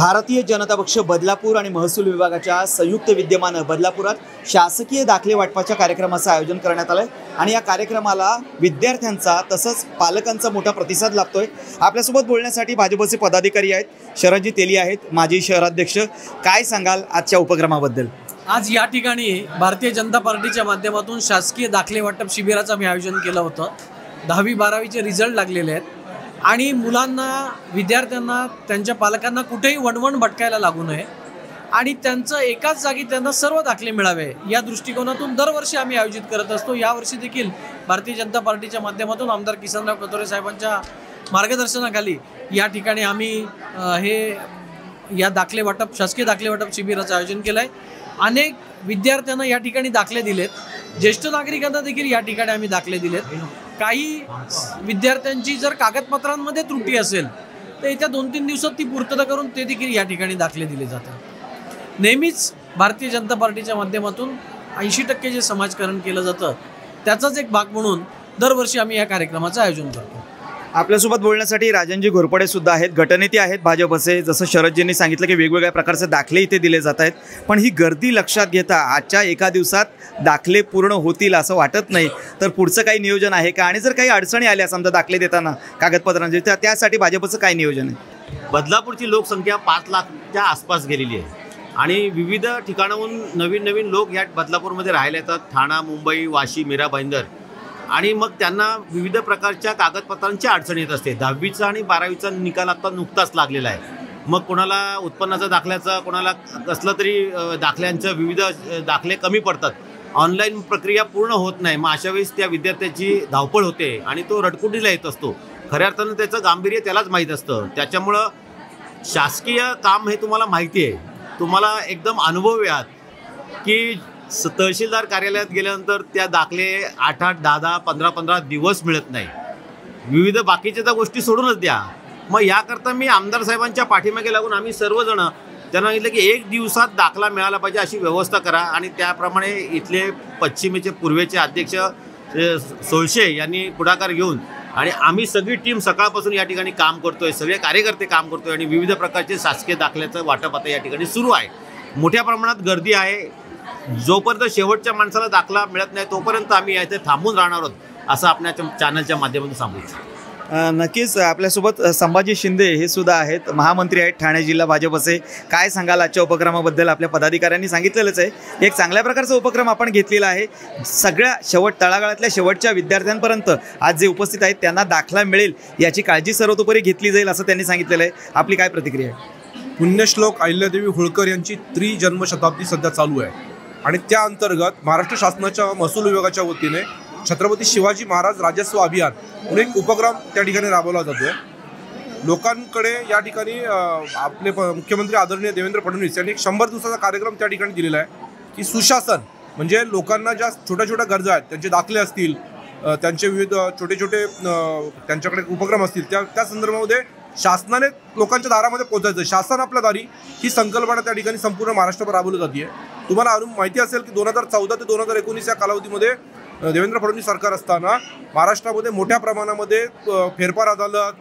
भारतीय जनता पक्ष बदलापूर आणि महसूल विभागाच्या संयुक्त विद्यमानं बदलापुरात शासकीय दाखले वाटपाच्या कार्यक्रमाचं आयोजन करण्यात आलं आहे आणि या कार्यक्रमाला विद्यार्थ्यांचा तसंच पालकांचा मोठा प्रतिसाद लाभतोय। आपल्यासोबत बोलण्यासाठी भाजपचे पदाधिकारी आहेत, शरदजी तेली आहेत, माजी शहराध्यक्ष। काय सांगाल आजच्या उपक्रमाबद्दल? आज या ठिकाणी भारतीय जनता पार्टीच्या माध्यमातून शासकीय दाखले वाटप शिबिराचं मी आयोजन केलं होतं। 10वी-12वीचे रिझल्ट लागलेले आहेत आणि मुलांना, विद्यार्थ्यांना, त्यांच्या पालकांना कुठेही वणवण भटकायला लागू नये आणि त्यांचं एकाच जागी त्यांना सर्व दाखले मिळावे या दृष्टिकोनातून दरवर्षी आम्ही आयोजित करत असतो। यावर्षी देखील भारतीय जनता पार्टीच्या माध्यमातून आमदार किसनराव कथोरे साहेबांच्या मार्गदर्शनाखाली या ठिकाणी आम्ही या दाखले वाटप, शासकीय दाखले वाटप शिबिराचं आयोजन केलं आहे। अनेक विद्यार्थ्यांना या ठिकाणी दाखले दिलेत, ज्येष्ठ नागरिकांना देखील या ठिकाणी आम्ही दाखले दिलेत। काही विद्यार्थ्यांची जर कागदपत्रांमध्ये त्रुटी असेल तर येत्या 2-3 दिवसात ती पूर्तता करून ते देखील या ठिकाणी दाखले दिले जातात। नेहमीच भारतीय जनता पार्टीच्या माध्यमातून 80% जे समाजकारण केलं जातं त्याचाच एक भाग म्हणून दरवर्षी आम्ही या कार्यक्रमाचं आयोजन करतो। आपल्यासोबत बोलण्यासाठी राजनजी घोरपडे सुद्धा आहेत, गटनेते आहेत भाजपचे। जसं शरदजींनी सांगितलं की वेगवेगळ्या प्रकारचे दाखले इथे दिले जात आहेत, पण ही गर्दी लक्षात घेता आजच्या एका दिवसात दाखले पूर्ण होतील असं वाटत नाही। तर पुढचं काही नियोजन आहे का? आणि जर काही अडचणी आल्या समजा दाखले देताना कागदपत्रांची, तर त्यासाठी भाजपचं काय नियोजन आहे? बदलापूरची लोकसंख्या 5 लाखच्या आसपास गेलेली आहे आणि विविध ठिकाणाहून नवीन लोक या बदलापूरमध्ये राहायला येतात। ठाणा, मुंबई, वाशी, मीरा भाईंदर, आणि मग त्यांना विविध प्रकारच्या कागदपत्रांची अडचण येत असते। 10वीचा आणि 12वीचा निकाल आता नुकताच लागलेला आहे। मग कोणाला उत्पन्नाचा दाखल्याचा, कोणाला कसलं तरी दाखल्यांचं विविध दाखले कमी पडतात, ऑनलाईन प्रक्रिया पूर्ण होत नाही। मग अशा वेळेस त्या विद्यार्थ्याची धावपळ होते आणि तो रडकुंडीला येत असतो। खऱ्या अर्थानं त्याचं गांभीर्य त्यालाच माहीत असतं। त्याच्यामुळं शासकीय काम हे तुम्हाला माहिती आहे, तुम्हाला एकदम अनुभव यात की तहसीलदार कार्यालयात गेल्यानंतर त्या दाखले 8-8, 10-10, 15-15 दिवस मिळत नाही। विविध बाकीच्या त्या गोष्टी सोडूनच द्या। मग याकरता मी आमदार साहेबांच्या पाठीमागे लागून आम्ही सर्वजण त्यांना सांगितलं की 1 दिवसात दाखला मिळाला पाहिजे अशी व्यवस्था करा। आणि त्याप्रमाणे इथले पश्चिमेचे पूर्वेचे अध्यक्ष सोळशे यांनी पुढाकार घेऊन आणि आम्ही सगळी टीम सकाळपासून या ठिकाणी काम करतोय, सगळे कार्यकर्ते काम करतोय आणि विविध प्रकारचे शासकीय दाखल्याचं वाटप आता या ठिकाणी सुरू आहे। मोठ्या प्रमाणात गर्दी आहे। जोपर्यंत शेवटच्या माणसाला दाखला मिळत नाही तोपर्यंत आम्ही इथे थांबून राहणार आहोत असं आपल्या चॅनलच्या माध्यमातून सांगू इच्छितो। नक्कीच आपल्यासोबत संभाजी शिंदे हे सुद्धा आहेत, महामंत्री आहेत ठाणे जिल्हा भाजपचे। काय सांगाल आजच्या उपक्रमाबद्दल? आपल्या पदाधिकाऱ्यांनी सांगितलेलंच आहे, एक चांगल्या प्रकारचा उपक्रम आपण घेतलेला आहे। सगळ्या तळागाळातल्या शेवटच्या विद्यार्थ्यांपर्यंत आज जे उपस्थित आहेत त्यांना दाखला मिळेल याची काळजी सर्वतोपरी घेतली जाईल असं त्यांनी सांगितलेलं आहे। आपली काय प्रतिक्रिया आहे? पुण्यश्लोक अहिल्यादेवी होळकर यांची त्रिजन्मशताब्दी सध्या चालू आहे आणि त्या अंतर्गत महाराष्ट्र शासनाच्या महसूल विभागाच्या वतीने छत्रपती शिवाजी महाराज राजस्व अभियान म्हणून एक उपक्रम त्या ठिकाणी राबवला जातो आहे। लोकांकडे या ठिकाणी आपले मुख्यमंत्री आदरणीय देवेंद्र फडणवीस यांनी एक 100 दिवसाचा कार्यक्रम त्या ठिकाणी दिलेला आहे की सुशासन म्हणजे लोकांना ज्या छोट्या गरजा आहेत, त्यांचे दाखले असतील, त्यांचे विविध छोटे त्यांच्याकडे उपक्रम असतील, त्या संदर्भामध्ये शासनाने लोकांच्या दारामध्ये पोहोचायचं, शासन आपल्या दारी, ही संकल्पना त्या ठिकाणी संपूर्ण महाराष्ट्रावर राबवली जाते। तुम्हाला माहिती असेल की 2014 ते 2019 या कालावधीमध्ये देवेंद्र फडणवीस सरकार असताना महाराष्ट्रामध्ये मोठ्या प्रमाणामध्ये फेरफार अदालत,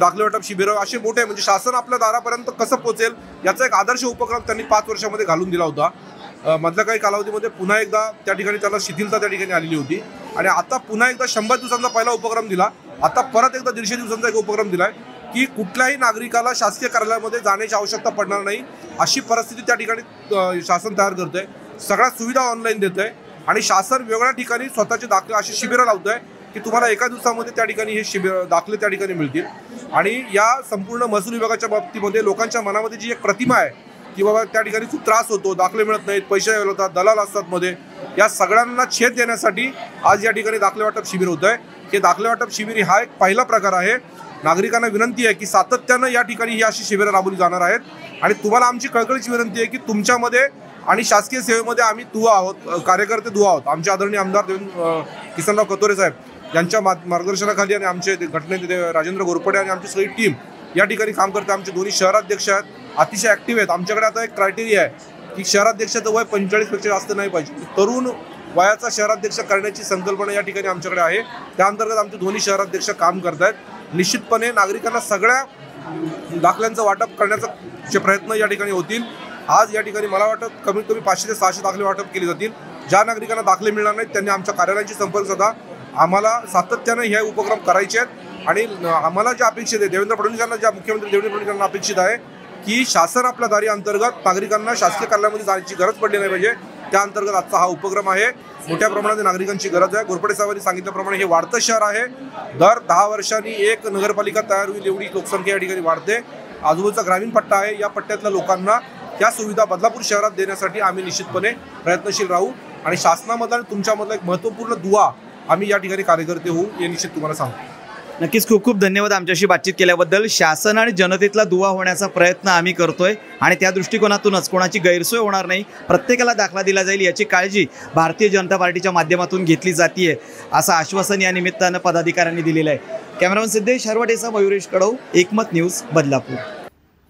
दाखले वाटप शिबिरं असे मोठे, म्हणजे शासन आपल्या दारापर्यंत कसं पोहोचेल याचा एक आदर्श उपक्रम त्यांनी 5 वर्षामध्ये घालून दिला होता। मधल्या काही कालावधीमध्ये पुन्हा एकदा त्या ठिकाणी त्याला शिथिलता त्या ठिकाणी आलेली होती आणि आता पुन्हा एकदा 100 दिवसांचा पहिला उपक्रम दिला, आता परत एकदा 150 दिवसांचा एक उपक्रम दिला आहे की कुठल्याही नागरिकाला शासकीय कार्यालयामध्ये जाण्याची आवश्यकता पडणार नाही अशी परिस्थिती त्या ठिकाणी शासन तयार करत आहे। सगळ्या सुविधा ऑनलाईन देत आहे आणि शासन वेगळ्या ठिकाणी स्वतःचे दाखले अशी शिबिरं लावत आहे की तुम्हाला एका दिवसामध्ये त्या ठिकाणी हे दाखले त्या ठिकाणी मिळतील। आणि या संपूर्ण महसूल विभागाच्या बाबतीमध्ये लोकांच्या मनामध्ये जी एक प्रतिमा आहे की बाबा त्या ठिकाणी खूप त्रास होतो, दाखले मिळत नाहीत, पैसे होतात, दलाल असतात मध्ये, या सगळ्यांना छेद देण्यासाठी आज या ठिकाणी दाखले वाटप शिबिर होत आहे। हे दाखले वाटप शिबिर हा एक पहिला प्रकार आहे। नागरिकांना विनंती आहे की सातत्यानं या ठिकाणी ही अशी शिबिरं राबवली जाणार आहेत आणि तुम्हाला आमची कळकळीची विनंती आहे की तुमच्यामध्ये आणि शासकीय सेवेमध्ये आम्ही दुवा आहोत, कार्यकर्ते दुवा आहोत। आमचे आदरणीय आमदार किसनराव कथोरे साहेब यांच्या मार्गदर्शनाखाली आणि आमचे गटनेते राजेंद्र घोरपडे आणि आमची सगळी टीम या ठिकाणी काम करते। आमचे दोन्ही शहराध्यक्ष आहेत, अतिशय ॲक्टिव्ह आहेत। आमच्याकडे आता एक क्रायटेरिया आहे की शहराध्यक्षाचं वय 45पेक्षा जास्त नाही पाहिजे, तरुण वयाचा शहराध्यक्ष करण्याची संकल्पना या ठिकाणी आमच्याकडे आहे। त्या अंतर्गत आमचे दोन्ही शहराध्यक्ष काम करत आहेत। निश्चितपणे नागरिकांना सगळ्या दाखल्यांचं वाटप करण्याचा चे प्रयत्न या ठिकाणी होतील. आज या ठिकाणी मला वाटतं कमीत कमी 500 ते 600 दाखले वाटप केले जातील. ज्या नागरिकांना दाखले मिळणार नाहीत त्यांनी आमच्या कार्यालयाशी संपर्क साधा. आम्हाला सातत्याने हे उपक्रम करायचे आहेत आणि आम्हाला जे अपेक्षित आहे, देवेंद्र फडणवीसांना, ज्या मुख्यमंत्री देवेंद्र फडणवीसांना अपेक्षित आहे की शासन आपल्या दारी अंतर्गत नागरिकांना शासकीय कार्यालयामध्ये जाण्याची गरज पडली नाही पाहिजे, त्या अंतर्गत आजचा हा उपक्रम आहे. मोठ्या प्रमाणात नागरिकांची गरज आहे. घोरपडे साहेबांनी सांगितल्याप्रमाणे हे वाढतं शहर आहे. दर 10 वर्षांनी एक नगरपालिका तयार होईल एवढी लोकसंख्या या ठिकाणी वाढते. आजूबाजूचा ग्रामीण पट्टा आहे. या पट्ट्यातल्या लोकांना त्या सुविधा बदलापूर शहरात देण्यासाठी आम्ही निश्चितपणे प्रयत्नशील राहू आणि शासनामधला आणि तुमच्यामधला एक महत्त्वपूर्ण दुवा आम्ही या ठिकाणी कार्यकर्ते होऊ हे निश्चित तुम्हाला सांगतो. नक्कीच खूप खूप धन्यवाद आमच्याशी बातचीत केल्याबद्दल. शासन आणि जनतेतला दुवा होण्याचा प्रयत्न आम्ही करतोय आणि त्या दृष्टिकोनातूनच कोणाची गैरसोय होणार नाही, प्रत्येकाला दाखला दिला जाईल याची काळजी भारतीय जनता पार्टीच्या माध्यमातून घेतली जाते असं आश्वासन या निमित्तानं पदाधिकाऱ्यांनी दिलेलं आहे. कॅमेरामन सिद्धेश हरवटेचा मयुरेश कडव, एकमत न्यूज, बदलापूर.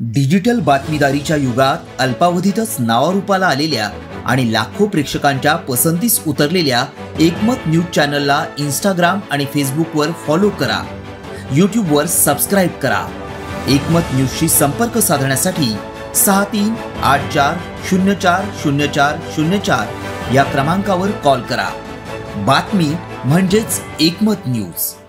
डिजिटल बातमीदारीच्या युगात अल्पावधीतच नावारूपाला आलेल्या आणि लाखो प्रेक्षकांच्या पसंतीस उतरलेल्या एकमत न्यूज चॅनलला इंस्टाग्राम आणि फेसबुकवर फॉलो करा. यूट्यूबवर सबस्क्राईब करा. एकमत न्यूजशी संपर्क साधण्यासाठी 6384040404 या क्रमांकावर कॉल करा. बातमी म्हणजेच एकमत न्यूज.